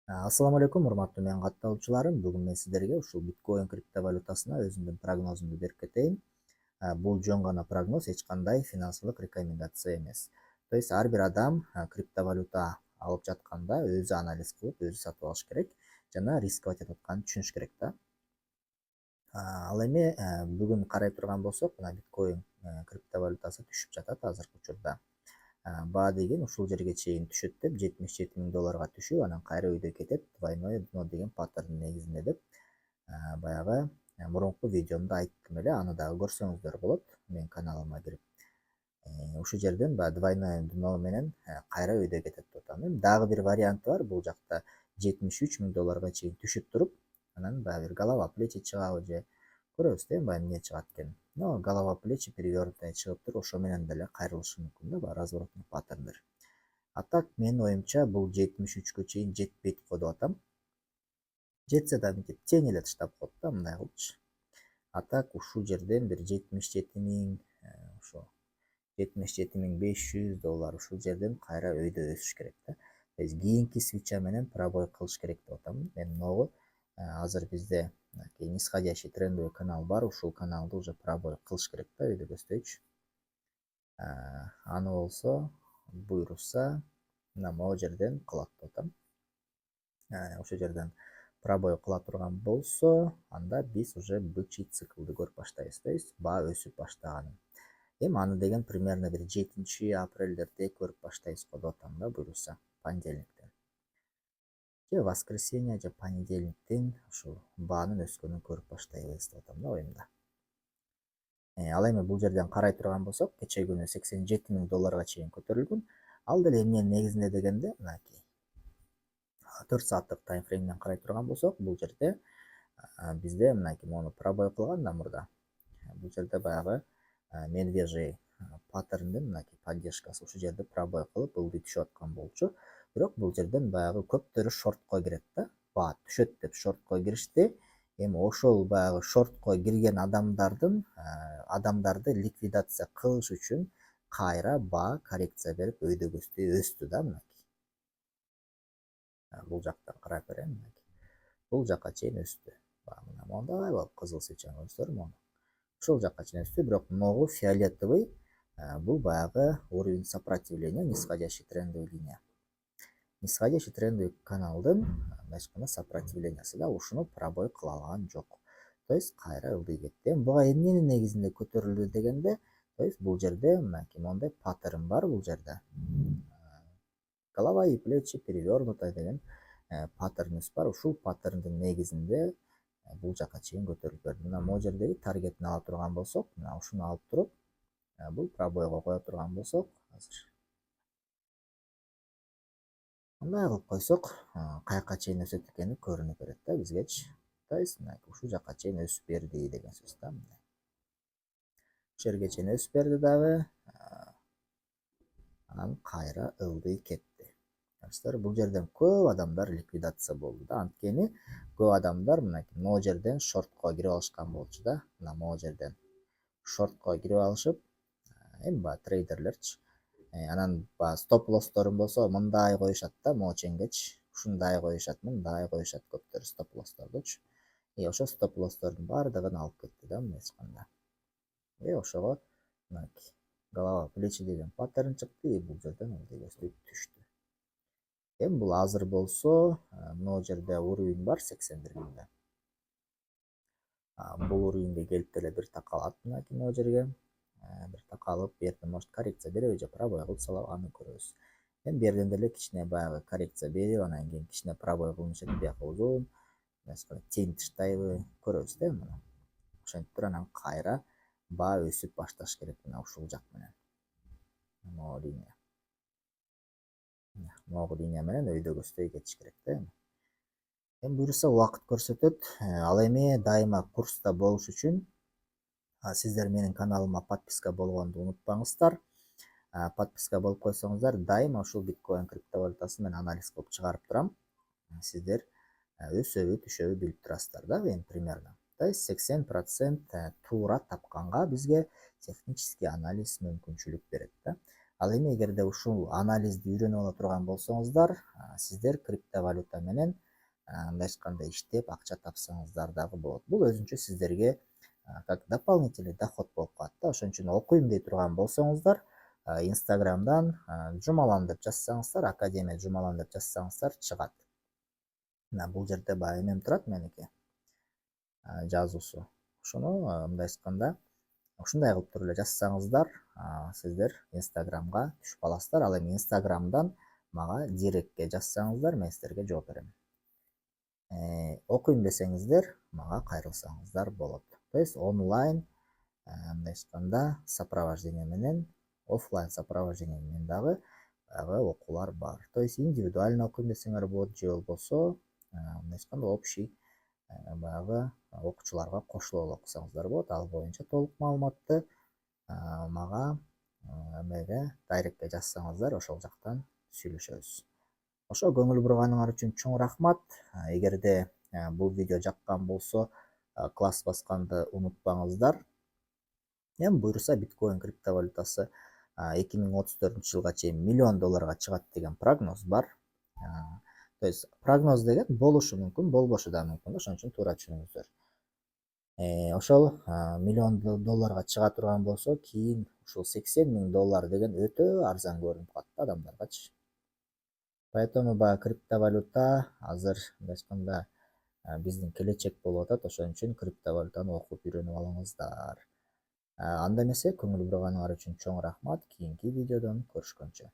Ассаламу алейкум, урматтуу менин катталуучуларым. Бүгүн мен сиздерге ушул биткоин криптовалютасына өзүмдүн прогнозумду берип кетейин. Бул жөн гана прогноз, эч кандай финансылык рекомендация эмес. То есть ар бир адам криптовалюта алып жатканда өзү анализ кылып, өзү сатып алыш керек жана рисковать этип атканын түшүнүш керек да. Ал эми бүгүн карай турган болсок, мына биткоин криптовалютасы түшүп жатат азыркы учурда. Баа деген ушул жерге чейин түшөт деп, 77 000 долларга түшүп, анан кайра өйдө кетет, двойное дно деген паттерндин негизинде деп баягы мурунку видеомдо айттым эле, аны дагы көрсөңүздөр болот менин каналыма кирип. Ушул жерден баягы двойное дно менен кайра өйдө кетет деп атам. Эми дагы бир варианты бар, бул жакта 73 000 долларга чейин түшүп туруп, анан баягы бир голова плечи чыгабы же көрөбүз да, баягы эмне чыгат экенин. Но голова плечи перевернутая чыгып туруп, ошо менен деле кайрылышы мүмкүн да, баягы разворотный паттерндер. А так менин оюмча бул 73 чейин жетпейт го деп атам. Жетсе да мынтип тең эле таштап коет да, мындай кылчу. А так ушул жерден бир 77 000, ошо 77 500 доллар ушул жерден кайра өйдө өсүш керек да. То есть кийинки свеча менен пробой кылыш керек деп атам. Мен могу азыр бизде нисходящий трендовый канал бар, ушул каналды уже пробой кылыш керек да, өйдө көздөйчү. Аны болсо буйруса мына могу жерден кылат деп атам. Ошол жерден пробой кыла турган болсо, анда биз уже бычий циклды көрүп баштайбыз. То есть баа өсүп баштаганын. Эми аны деген примерно бир 7 апрелдерде көрүп баштайбыз го деп атам да, буюрса понедельниктен же воскресенье же понедельниктен ушул баанын өскөнүн көрүп баштайбыз деп атам да оюмда. Ал эми бул жерден карай турган болсок, кече күнү 87 000 долларга чейин көтөрүлгөн. Ал деле эмненин негизинде дегенде, мынакей 4 сааттык таймфреймден карай турган болсок, бул жерде бизде мынакей мону пробой кылган да мурда. Бул жерде баягы медвежий паттерндин мынакей поддержкасы ушул жерде пробой кылып ылдый түшүп аткан болчу. Бирок бул жерден баягы көптөрү шортко кирет да, баа түшөт деп шортко киришти. Эми ошол баягы шортко кирген адамдарды ликвидация кылыш үчүн кайра баа коррекция берип өйдө көздөй өстү да, мынакей. Бул жактан карап берем, мынакей. Бул жака чейин өстү. Мына мондай болуп кызыл свечаны көрсөңүздөр, мону. Ушул жака чейин өстү, бирок могу фиолетовый бул баягы уровень сопротивления, нисходящий трендовый линия. Нисходящий трендовый каналдын эч кандай сопротивлениясы да ушуну пробой кыла алган жок. То есть кайра ылдый кетти. Буга эмненин негизинде көтөрүлдү дегенде, то есть бул жерде мынакей мондай паттерн бар, бул жерде голова и плечи перевернутая деген паттернибиз бар. Ушул паттерндин негизинде бул жака чейин көтөрүлүп берди. Мына могу жердеги таргетин ала турган болсок, мына ушуну алып туруп, бул пробойго кое турган болсок, азыр мындай кылып койсок, каяка чейин өсөт экени көрүнүп берет да бизгечи. То есть мына ушул жака чейин өсүп берди деген сөз да. Ушул жерге чейин өсүп берди дагы, анан кайра ылдый кетти. Бул жерден көп адамдар ликвидация болду да, анткени көп адамдар мынакей могу жерден шортко кирип алышкан болчу да. Мына могу жерден шортко кирип алышып, эми баягы трейдерлерчи. Анан баягы стоп лоссторун болсо мындай коюшат да, могу ченгечи. Ушундай коюшат, мындай коюшат көптөрү стоп лосстордучу. Ошо стоп лосстордун баардыгын алып кетти да, мына эч кандай. Ошого мынакей голова плечи деген паттерн чыкты, и бул жерден ылдый көздөй түштү. Эми бул азыр болсо, могу жерде уровень бар 81 000. Бул уровеньге келип деле бир такалат мынакей могу жерге. Бир такалып, бу жерден может коррекция береби же пробой кылсалабы, аны көрөбүз. Эми бу жерден деле кичине баягы коррекция берип, анан кийин кичине пробой кылыныш этип, бияка узун тең таштайбы, көрөбүз да муну. Ошентип туруп анан кайра баа өсүп башташ керек мына ушул жак менен. Могу линия. Могу линия менен өйдө көздөй кетиш керек да эми. Эми буюрса убакыт көрсөтөт. Ал эми дайыма курста болуш үчүн сиздер менин каналыма подписка болгонду унутпаңыздар. Подписка болуп койсоңуздар, дайыма ушул биткоин криптовалютасын мен анализ кылып чыгарып турам. Сиздер өсөбү түшөбү билип турасыздар да, эми примерно. То есть 80% туура тапканга бизге технический анализ мүмкүнчүлүк берет да. Ал эми эгерде ушул анализди үйрөнүп ала турган болсоңуздар, сиздер криптовалюта менен мындайча айтканда иштеп акча тапсаңыздар дагы болот. Бул өзүнчө сиздерге как дополнительный доход болуп калат да. Ошон үчүн окуйм дей турган болсоңуздар, Инстаграмдан Жумалан деп жазсаңыздар, Академия Жумалан деп жазсаңыздар чыгат. Мына бул жерде баягы эмем турат меники, жазуусу. Ошону мындайча айтканда ушундай кылып туруп эле жазсаңыздар, сиздер Инстаграмга түшүп каласыздар. Ал эми Инстаграмдан мага директке жазсаңыздар, мен сиздерге жооп берем. Окуйм десеңиздер, мага кайрылсаңыздар болот. То есть онлайн мындайча айтканда сопровождение менен, оффлайн сопровождение менен дагы баягы окуулар бар. То есть индивидуально окуйм десеңер болот, же болбосо мындайча айтканда общий баягы окуучуларга кошулуп алып окусаңыздар болот. Ал боюнча толук маалыматты мага эмеге дайректке жазсаңыздар, ошол жактан сүйлөшөбүз. Ошо көңүл бурганыңар үчүн чоң рахмат. Эгерде бул видео жаккан болсо, класс басканды унутпаңыздар. Эми буюрса биткоин криптовалютасы 2034 жылга чейин $1 миллион чыгат деген прогноз бар. То есть прогноз деген болушу мүмкүн, болбошу да мүмкүн. Ошон үчүн туура түшүнүңүздөр. Ошол $1 миллион чыга турган болсо, кийин ушул $80,000 деген өтө арзан көрүнүп калат да адамдаргачы. Поэтому баягы криптовалюта азыр мындайча айтканда биздин келечек болуп атат. Ошон үчүн криптовалютаны окуп үйрөнүп алыңыздар. Анда эмесе көңүл бурганыңар үчүн чоң рахмат. Кийинки видеодон көрүшкөнчө.